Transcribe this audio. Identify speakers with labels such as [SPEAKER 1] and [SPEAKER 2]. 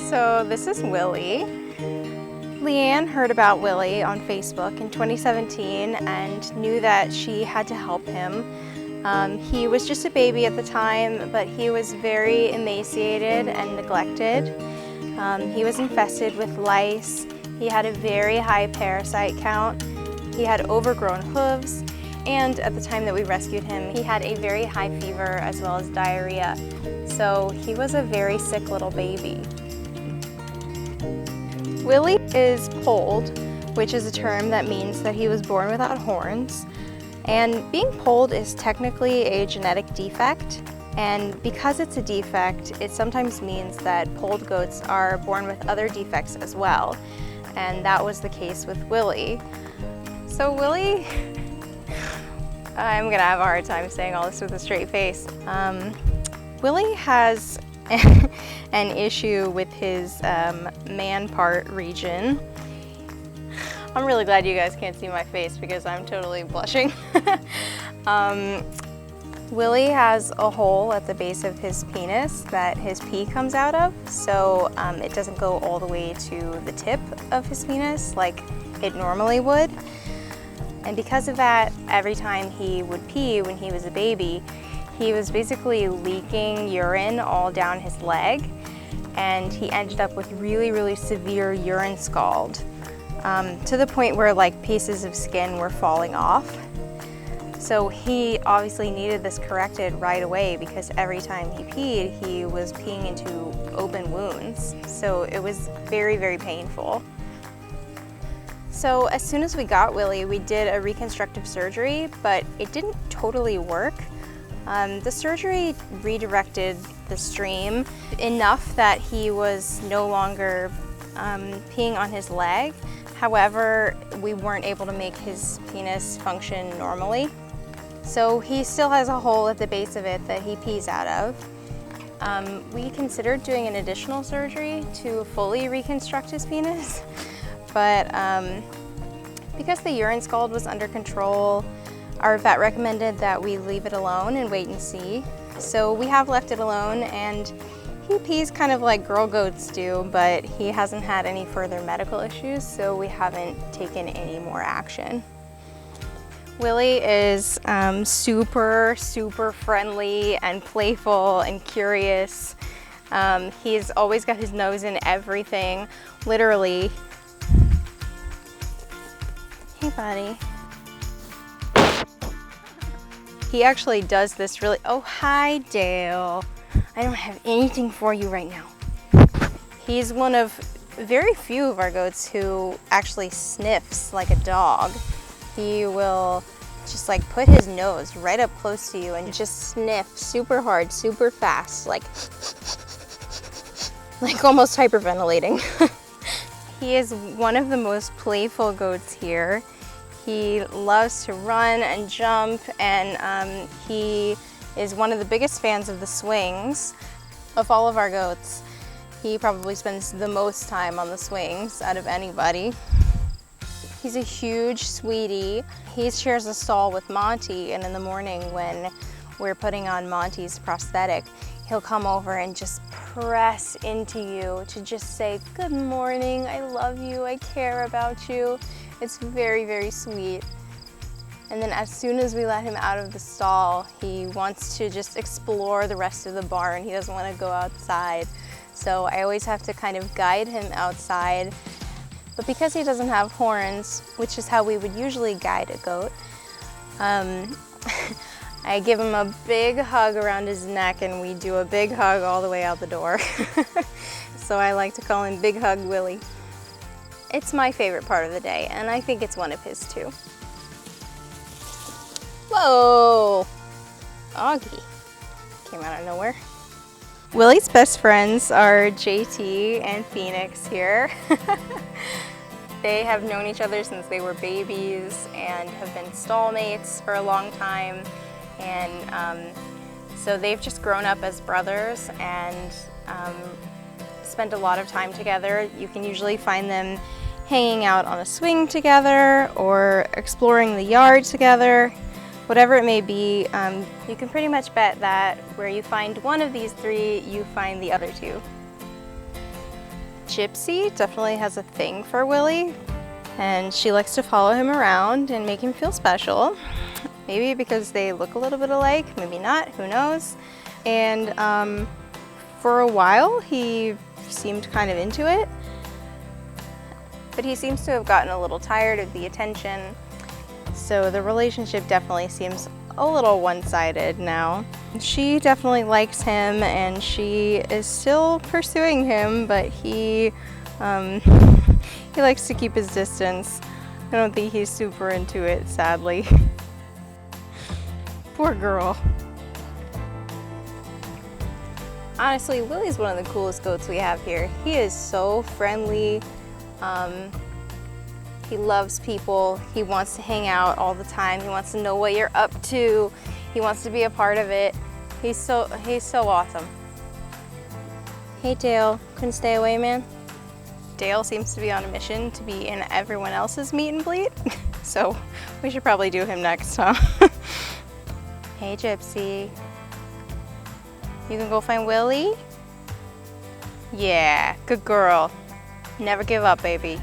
[SPEAKER 1] So this is Willie. Leanne heard about Willie on Facebook in 2017 and knew that she had to help him. He was just a baby at the time, but he was very emaciated and neglected. He was infested with lice. He had a very high parasite count. He had overgrown hooves, and at the time that we rescued him, he had a very high fever as well as diarrhea. So he was a very sick little baby. Willie is polled, which is a term that means that he was born without horns. And being polled is technically a genetic defect. And because it's a defect, it sometimes means that polled goats are born with other defects as well. And that was the case with Willie. So Willie, I'm gonna have a hard time saying all this with a straight face. Willie has an issue with his man part region. I'm really glad you guys can't see my face because I'm totally blushing. Willie has a hole at the base of his penis that his pee comes out of, so it doesn't go all the way to the tip of his penis like it normally would. And because of that, every time he would pee when he was a baby, he was basically leaking urine all down his leg, and he ended up with really, really severe urine scald, to the point where like pieces of skin were falling off. So he obviously needed this corrected right away because every time he peed, he was peeing into open wounds. So it was very, very painful. So as soon as we got Willie, we did a reconstructive surgery, but it didn't totally work. The surgery redirected the stream enough that he was no longer peeing on his leg. However, we weren't able to make his penis function normally. So he still has a hole at the base of it that he pees out of. We considered doing an additional surgery to fully reconstruct his penis, but because the urine scald was under control, our vet recommended that we leave it alone and wait and see. So we have left it alone, and he pees kind of like girl goats do, but he hasn't had any further medical issues, so we haven't taken any more action. Willie is super, super friendly and playful and curious. He's always got his nose in everything, literally. Hey, buddy. He actually does this really, oh, hi, Dale. I don't have anything for you right now. He's one of very few of our goats who actually sniffs like a dog. He will just like put his nose right up close to you and just sniff super hard, super fast, like almost hyperventilating. He is one of the most playful goats here. He loves to run and jump, and he is one of the biggest fans of the swings. Of all of our goats, he probably spends the most time on the swings out of anybody. He's a huge sweetie. He shares a stall with Monty, and in the morning when we're putting on Monty's prosthetic, he'll come over and just press into you to just say, "Good morning, I love you, I care about you." It's very, very sweet. And then as soon as we let him out of the stall, he wants to just explore the rest of the barn. He doesn't want to go outside. So I always have to kind of guide him outside. But because he doesn't have horns, which is how we would usually guide a goat, I give him a big hug around his neck, and we do a big hug all the way out the door. So I like to call him Big Hug Willie. It's my favorite part of the day, and I think it's one of his too. Whoa! Augie came out of nowhere. Willie's best friends are JT and Phoenix here. They have known each other since they were babies and have been stallmates for a long time. And so they've just grown up as brothers and spent a lot of time together. You can usually find them hanging out on a swing together or exploring the yard together. Whatever it may be, you can pretty much bet that where you find one of these three, you find the other two. Gypsy definitely has a thing for Willie, and she likes to follow him around and make him feel special. Maybe because they look a little bit alike, maybe not, who knows. And for a while, he seemed kind of into it, but he seems to have gotten a little tired of the attention. So the relationship definitely seems a little one-sided now. She definitely likes him and she is still pursuing him, but he likes to keep his distance. I don't think he's super into it, sadly. Poor girl. Honestly, Willie's one of the coolest goats we have here. He is so friendly. He loves people. He wants to hang out all the time. He wants to know what you're up to. He wants to be a part of it. He's so awesome. Hey Dale, couldn't stay away, man? Dale seems to be on a mission to be in everyone else's meet and bleat, so we should probably do him next, huh? Hey Gypsy. You can go find Willie? Yeah, good girl. Never give up, baby.